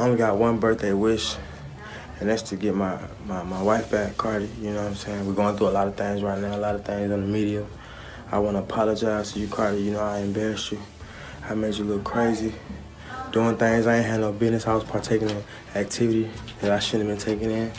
I only got one birthday wish, and that's to get my wife back, Cardi. You know what I'm saying? We're going through a lot of things right now, a lot of things on the media. I want to apologize to you, Cardi. You know, I embarrassed you. I made you look crazy, doing things I ain't had no business. I was partaking in activity that I shouldn't have been taking in.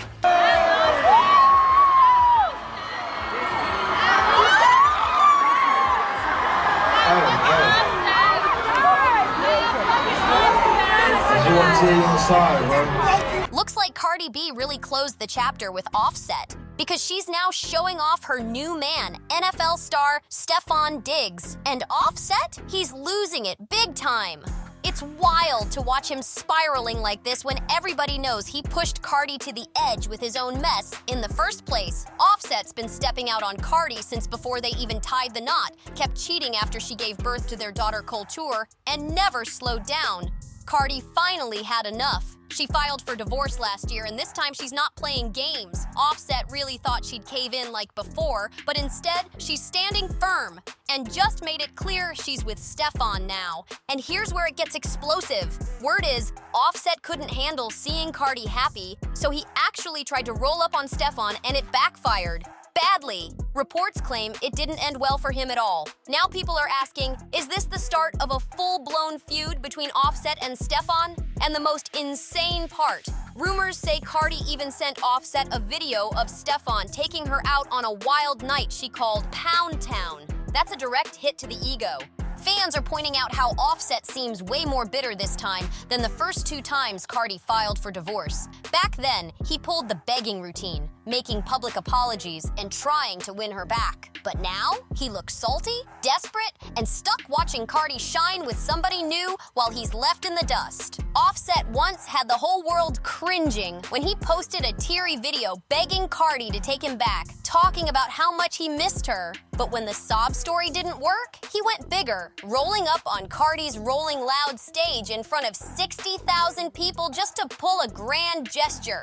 Looks like Cardi B really closed the chapter with Offset because she's now showing off her new man, NFL star Stefon Diggs. And Offset, he's losing it big time. It's wild to watch him spiraling like this when everybody knows he pushed Cardi to the edge with his own mess in the first place. Offset's been stepping out on Cardi since before they even tied the knot, kept cheating after she gave birth to their daughter Kulture, and never slowed down. Cardi finally had enough. She filed for divorce last year, and this time she's not playing games. Offset really thought she'd cave in like before, but instead, she's standing firm and just made it clear she's with Stefon now. And here's where it gets explosive. Word is, Offset couldn't handle seeing Cardi happy, so he actually tried to roll up on Stefon, and it backfired. Badly. Reports claim it didn't end well for him at all. Now people are asking, is this the start of a full-blown feud between Offset and Stefon? And the most insane part, rumors say Cardi even sent Offset a video of Stefon taking her out on a wild night she called Pound Town. That's a direct hit to the ego. Fans are pointing out how Offset seems way more bitter this time than the first two times Cardi filed for divorce. Back then, he pulled the begging routine, making public apologies and trying to win her back. But now, he looks salty, desperate, and stuck watching Cardi shine with somebody new while he's left in the dust. Offset once had the whole world cringing when he posted a teary video begging Cardi to take him back, talking about how much he missed her. But when the sob story didn't work, he went bigger, rolling up on Cardi's Rolling Loud stage in front of 60,000 people just to pull a grand gesture.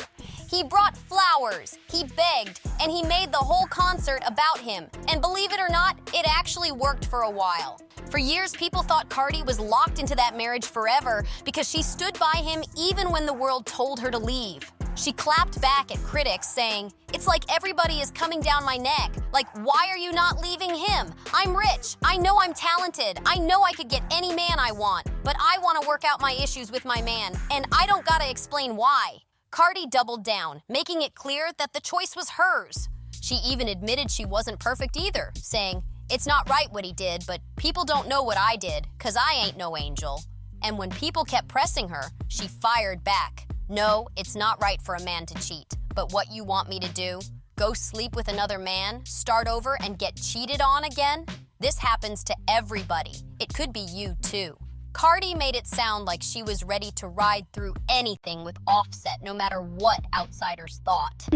He brought flowers, he begged, and he made the whole concert about him. And believe it or not, it actually worked for a while. For years, people thought Cardi was locked into that marriage forever because she stood by him even when the world told her to leave. She clapped back at critics saying, "It's like everybody is coming down my neck. Like, why are you not leaving him? I'm rich. I know I'm talented. I know I could get any man I want. But I want to work out my issues with my man, and I don't gotta explain why." Cardi doubled down, making it clear that the choice was hers. She even admitted she wasn't perfect either, saying, "It's not right what he did, but people don't know what I did, 'cause I ain't no angel." And when people kept pressing her, she fired back. "No, it's not right for a man to cheat. But what you want me to do? Go sleep with another man, start over, and get cheated on again? This happens to everybody. It could be you too." Cardi made it sound like she was ready to ride through anything with Offset, no matter what outsiders thought.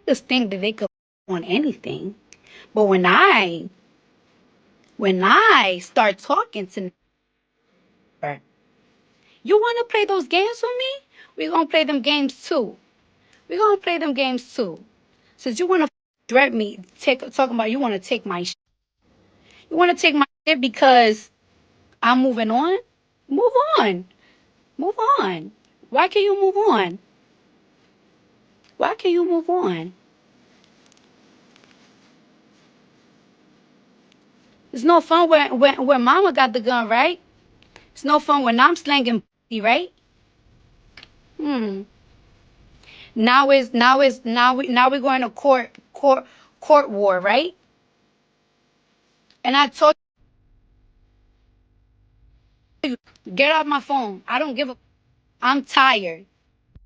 Just think that they could on anything. But when I start talking to her, you want to play those games with me? We're going to play them games too. We're going to play them games too. Since you want to threaten me, talking about you want to take my shit. You want to take my shit because I'm moving on? Move on. Move on. Why can't you move on? Why can't you move on? It's no fun when mama got the gun, right? It's no fun when I'm slanging, right? Now we're going to court war, right? And I told you, get off my phone. I don't give a. I'm tired.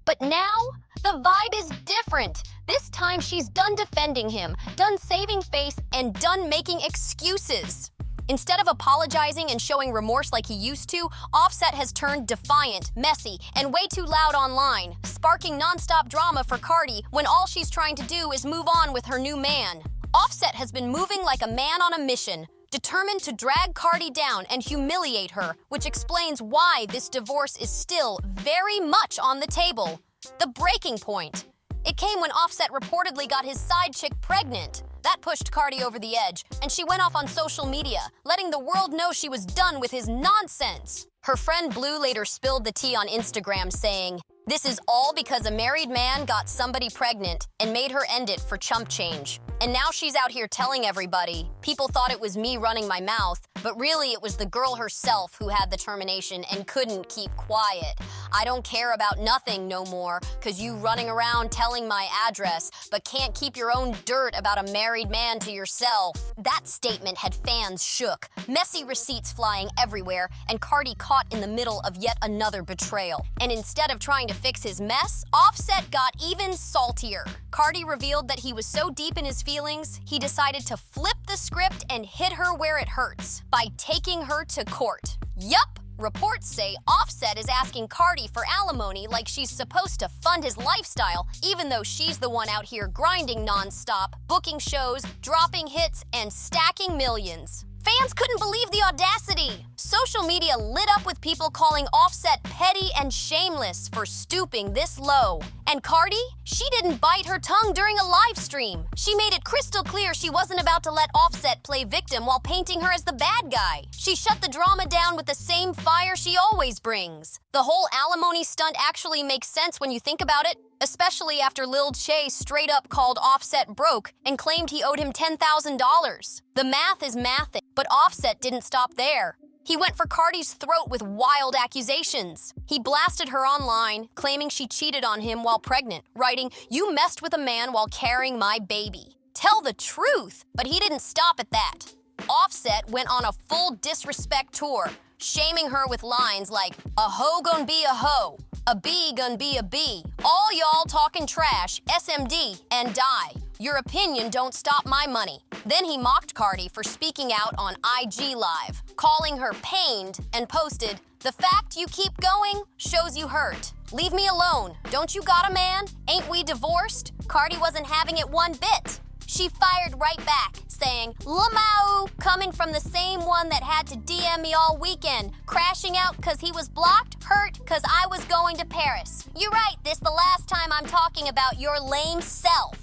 But now, the vibe is different. This time she's done defending him, done saving face, and done making excuses. Instead of apologizing and showing remorse like he used to, Offset has turned defiant, messy, and way too loud online, sparking nonstop drama for Cardi when all she's trying to do is move on with her new man. Offset has been moving like a man on a mission, determined to drag Cardi down and humiliate her, which explains why this divorce is still very much on the table. The breaking point. It came when Offset reportedly got his side chick pregnant. That pushed Cardi over the edge, and she went off on social media, letting the world know she was done with his nonsense. Her friend Blue later spilled the tea on Instagram, saying, "This is all because a married man got somebody pregnant and made her end it for chump change. And now she's out here telling everybody, people thought it was me running my mouth, but really it was the girl herself who had the termination and couldn't keep quiet. I don't care about nothing no more, cause you running around telling my address, but can't keep your own dirt about a married man to yourself." That statement had fans shook, messy receipts flying everywhere, and Cardi caught in the middle of yet another betrayal. And instead of trying to fix his mess, Offset got even saltier. Cardi revealed that he was so deep in his feelings, he decided to flip the script and hit her where it hurts, by taking her to court. Yup! Reports say Offset is asking Cardi for alimony like she's supposed to fund his lifestyle, even though she's the one out here grinding non-stop, booking shows, dropping hits, and stacking millions. Fans couldn't believe the audacity. Social media lit up with people calling Offset petty and shameless for stooping this low. And Cardi? She didn't bite her tongue during a live stream. She made it crystal clear she wasn't about to let Offset play victim while painting her as the bad guy. She shut the drama down with the same fire she always brings. The whole alimony stunt actually makes sense when you think about it, especially after Lil Che straight up called Offset broke and claimed he owed him $10,000. The math is mathing, but Offset didn't stop there. He went for Cardi's throat with wild accusations. He blasted her online, claiming she cheated on him while pregnant, writing, "You messed with a man while carrying my baby." Tell the truth, but he didn't stop at that. Offset went on a full disrespect tour, shaming her with lines like, "A hoe gon' be a hoe, a bee gon' be a bee, all y'all talking trash, SMD, and die. Your opinion don't stop my money." Then he mocked Cardi for speaking out on IG Live, calling her pained, and posted, "The fact you keep going shows you hurt. Leave me alone. Don't you got a man? Ain't we divorced?" Cardi wasn't having it one bit. She fired right back, saying, "Lamau," coming from the same one that had to DM me all weekend, crashing out cause he was blocked, hurt cause I was going to Paris. You're right, this the last time I'm talking about your lame self.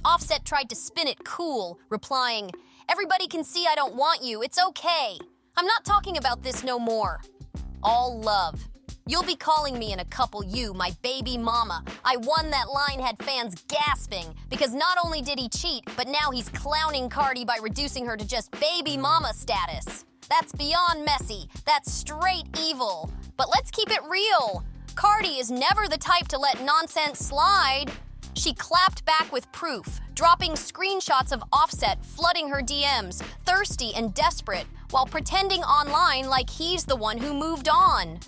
Offset tried to spin it cool, replying, "Everybody can see I don't want you, it's okay. I'm not talking about this no more. All love. You'll be calling me in a couple, you, my baby mama." I won that line had fans gasping, because not only did he cheat, but now he's clowning Cardi by reducing her to just baby mama status. That's beyond messy. That's straight evil. But let's keep it real. Cardi is never the type to let nonsense slide. She clapped back with proof, dropping screenshots of Offset flooding her DMs, thirsty and desperate, while pretending online like he's the one who moved on.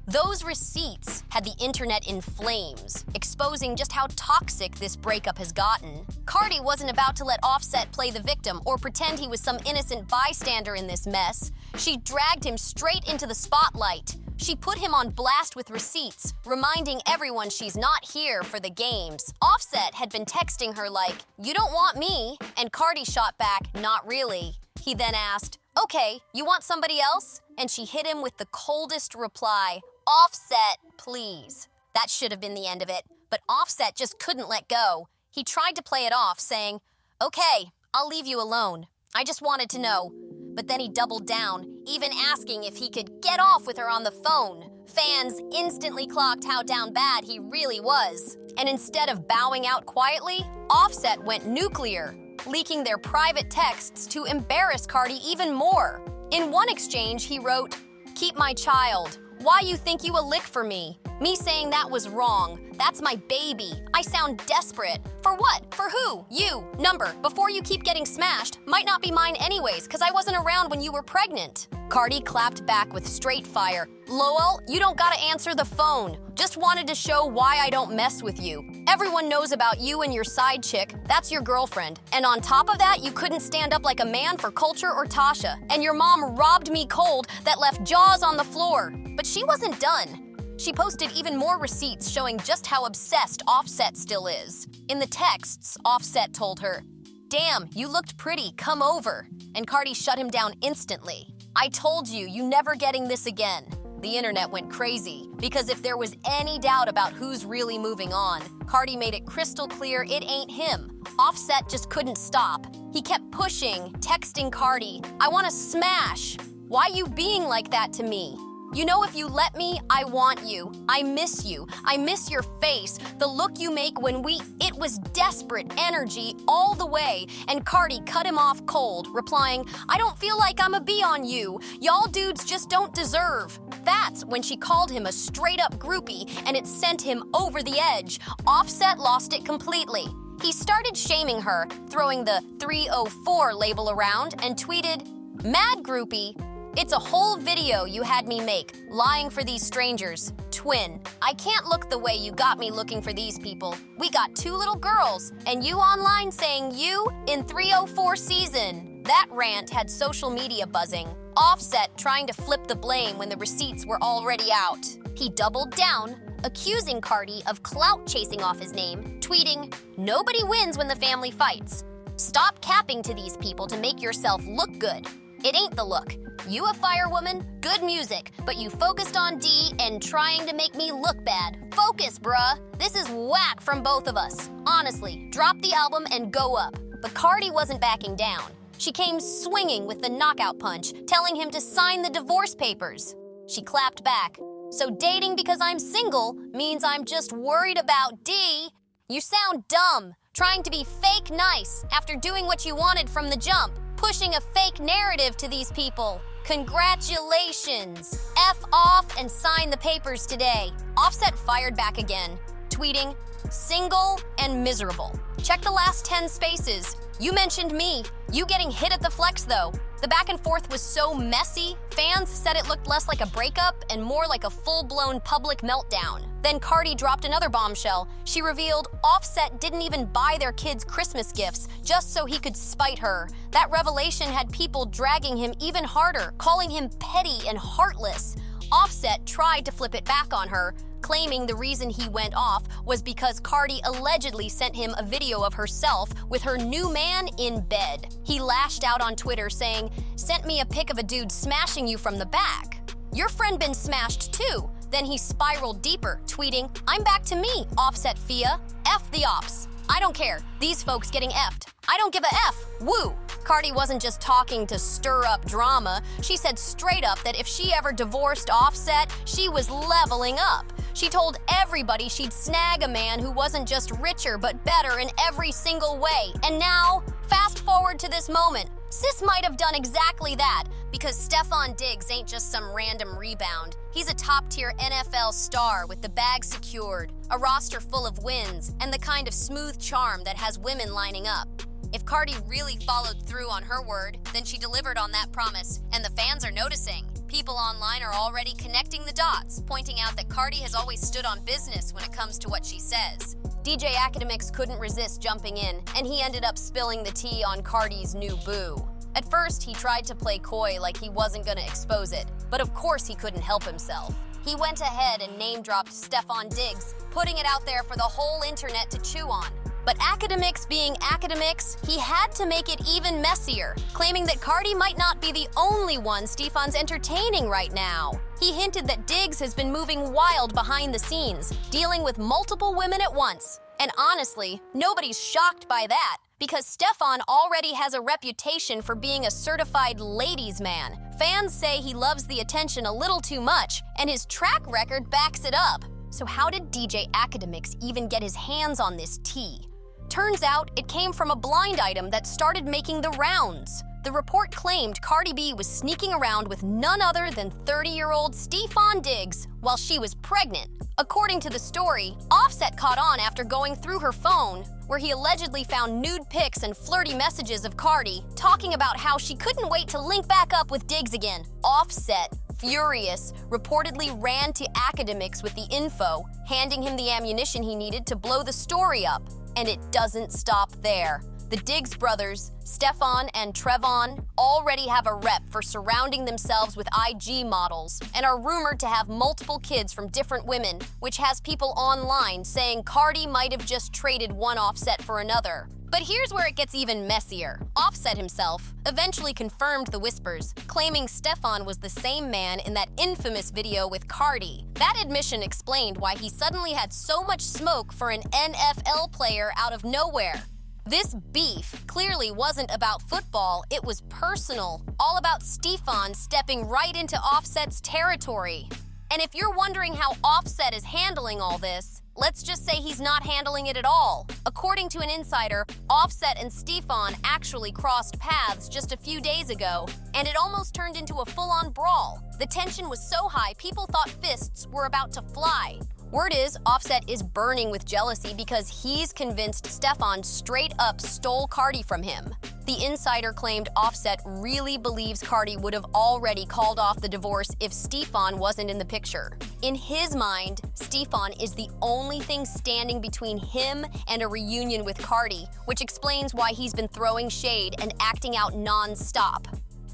Those receipts had the internet in flames, exposing just how toxic this breakup has gotten. Cardi wasn't about to let Offset play the victim or pretend he was some innocent bystander in this mess. She dragged him straight into the spotlight. She put him on blast with receipts, reminding everyone she's not here for the games. Offset had been texting her like, "You don't want me," and Cardi shot back, "Not really." He then asked, "Okay, you want somebody else?" And she hit him with the coldest reply, "Offset, please." That should have been the end of it, but Offset just couldn't let go. He tried to play it off, saying, "Okay, I'll leave you alone. I just wanted to know." But then he doubled down, even asking if he could get off with her on the phone. Fans instantly clocked how down bad he really was. And instead of bowing out quietly, Offset went nuclear, leaking their private texts to embarrass Cardi even more. In one exchange, he wrote, "Keep my child. Why you think you a lick for me? Me saying that was wrong. That's my baby. I sound desperate. For what? For who? You. Number. Before you keep getting smashed. Might not be mine anyways, cause I wasn't around when you were pregnant." Cardi clapped back with straight fire. "Lowell, you don't gotta answer the phone. Just wanted to show why I don't mess with you. Everyone knows about you and your side chick. That's your girlfriend. And on top of that, you couldn't stand up like a man for Culture or Tasha. And your mom robbed me cold that left jaws on the floor." But she wasn't done. She posted even more receipts showing just how obsessed Offset still is. In the texts, Offset told her, "Damn, you looked pretty, come over." And Cardi shut him down instantly. "I told you, you never getting this again." The internet went crazy, because if there was any doubt about who's really moving on, Cardi made it crystal clear it ain't him. Offset just couldn't stop. He kept pushing, texting Cardi, "I wanna smash. Why you being like that to me? You know, if you let me, I want you. I miss you. I miss your face, the look you make when It was desperate energy all the way, and Cardi cut him off cold, replying, "I don't feel like I'm a bee on you. Y'all dudes just don't deserve." That's when she called him a straight-up groupie, and it sent him over the edge. Offset lost it completely. He started shaming her, throwing the 304 label around, and tweeted, "Mad groupie. It's a whole video you had me make, lying for these strangers. Twin, I can't look the way you got me looking for these people. We got 2 little girls, and you online saying you in 304 season." That rant had social media buzzing. Offset trying to flip the blame when the receipts were already out. He doubled down, accusing Cardi of clout chasing off his name, tweeting, "Nobody wins when the family fights. Stop capping to these people to make yourself look good. It ain't the look. You a firewoman, good music, but you focused on D and trying to make me look bad. Focus, bruh. This is whack from both of us. Honestly, drop the album and go up." But Cardi wasn't backing down. She came swinging with the knockout punch, telling him to sign the divorce papers. She clapped back. "So dating because I'm single means I'm just worried about D? You sound dumb, trying to be fake nice after doing what you wanted from the jump. Pushing a fake narrative to these people. Congratulations. F off and sign the papers today." Offset fired back again, tweeting, "Single and miserable. Check the last 10 spaces. You mentioned me. You getting hit at the flex though." The back and forth was so messy, fans said it looked less like a breakup and more like a full-blown public meltdown. Then Cardi dropped another bombshell. She revealed Offset didn't even buy their kids Christmas gifts just so he could spite her. That revelation had people dragging him even harder, calling him petty and heartless. Offset tried to flip it back on her, claiming the reason he went off was because Cardi allegedly sent him a video of herself with her new man in bed. He lashed out on Twitter saying, "Sent me a pic of a dude smashing you from the back. Your friend been smashed too." Then he spiraled deeper, tweeting, "I'm back to me, Offset Fia. F the ops. I don't care. These folks getting effed. I don't give a F. Woo." Cardi wasn't just talking to stir up drama. She said straight up that if she ever divorced Offset, she was leveling up. She told everybody she'd snag a man who wasn't just richer but better in every single way. And now, fast forward to this moment. Sis might have done exactly that, because Stefon Diggs ain't just some random rebound. He's a top-tier NFL star with the bag secured, a roster full of wins, and the kind of smooth charm that has women lining up. If Cardi really followed through on her word, then she delivered on that promise, and the fans are noticing. People online are already connecting the dots, pointing out that Cardi has always stood on business when it comes to what she says. DJ Academics couldn't resist jumping in, and he ended up spilling the tea on Cardi's new boo. At first, he tried to play coy like he wasn't gonna expose it, but of course he couldn't help himself. He went ahead and name-dropped Stefon Diggs, putting it out there for the whole internet to chew on. But academics being academics, he had to make it even messier, claiming that Cardi might not be the only one Stefon's entertaining right now. He hinted that Diggs has been moving wild behind the scenes, dealing with multiple women at once. And honestly, nobody's shocked by that, because Stefon already has a reputation for being a certified ladies' man. Fans say he loves the attention a little too much, and his track record backs it up. So how did DJ Academics even get his hands on this tea? Turns out it came from a blind item that started making the rounds. The report claimed Cardi B was sneaking around with none other than 30-year-old Stefon Diggs while she was pregnant. According to the story, Offset caught on after going through her phone, where he allegedly found nude pics and flirty messages of Cardi, talking about how she couldn't wait to link back up with Diggs again. Offset, furious, reportedly ran to Academics with the info, handing him the ammunition he needed to blow the story up. And it doesn't stop there. The Diggs brothers, Stefon and Trevon, already have a rep for surrounding themselves with IG models and are rumored to have multiple kids from different women, which has people online saying Cardi might have just traded one Offset for another. But here's where it gets even messier. Offset himself eventually confirmed the whispers, claiming Stefon was the same man in that infamous video with Cardi. That admission explained why he suddenly had so much smoke for an NFL player out of nowhere. This beef clearly wasn't about football, it was personal, all about Stefon stepping right into Offset's territory. And if you're wondering how Offset is handling all this, let's just say he's not handling it at all. According to an insider, Offset and Stefon actually crossed paths just a few days ago, and it almost turned into a full-on brawl. The tension was so high, people thought fists were about to fly. Word is, Offset is burning with jealousy because he's convinced Stefon straight up stole Cardi from him. The insider claimed Offset really believes Cardi would have already called off the divorce if Stefon wasn't in the picture. In his mind, Stefon is the only thing standing between him and a reunion with Cardi, which explains why he's been throwing shade and acting out non-stop.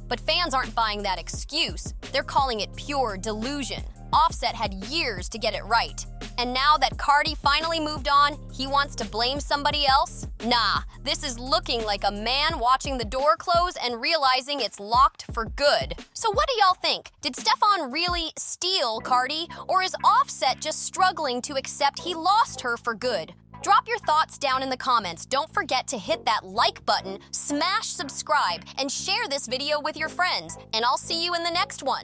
But fans aren't buying that excuse. They're calling it pure delusion. Offset had years to get it right. And now that Cardi finally moved on, he wants to blame somebody else? Nah, this is looking like a man watching the door close and realizing it's locked for good. So what do y'all think? Did Stefon really steal Cardi, or is Offset just struggling to accept he lost her for good? Drop your thoughts down in the comments. Don't forget to hit that like button, smash subscribe, and share this video with your friends. And I'll see you in the next one.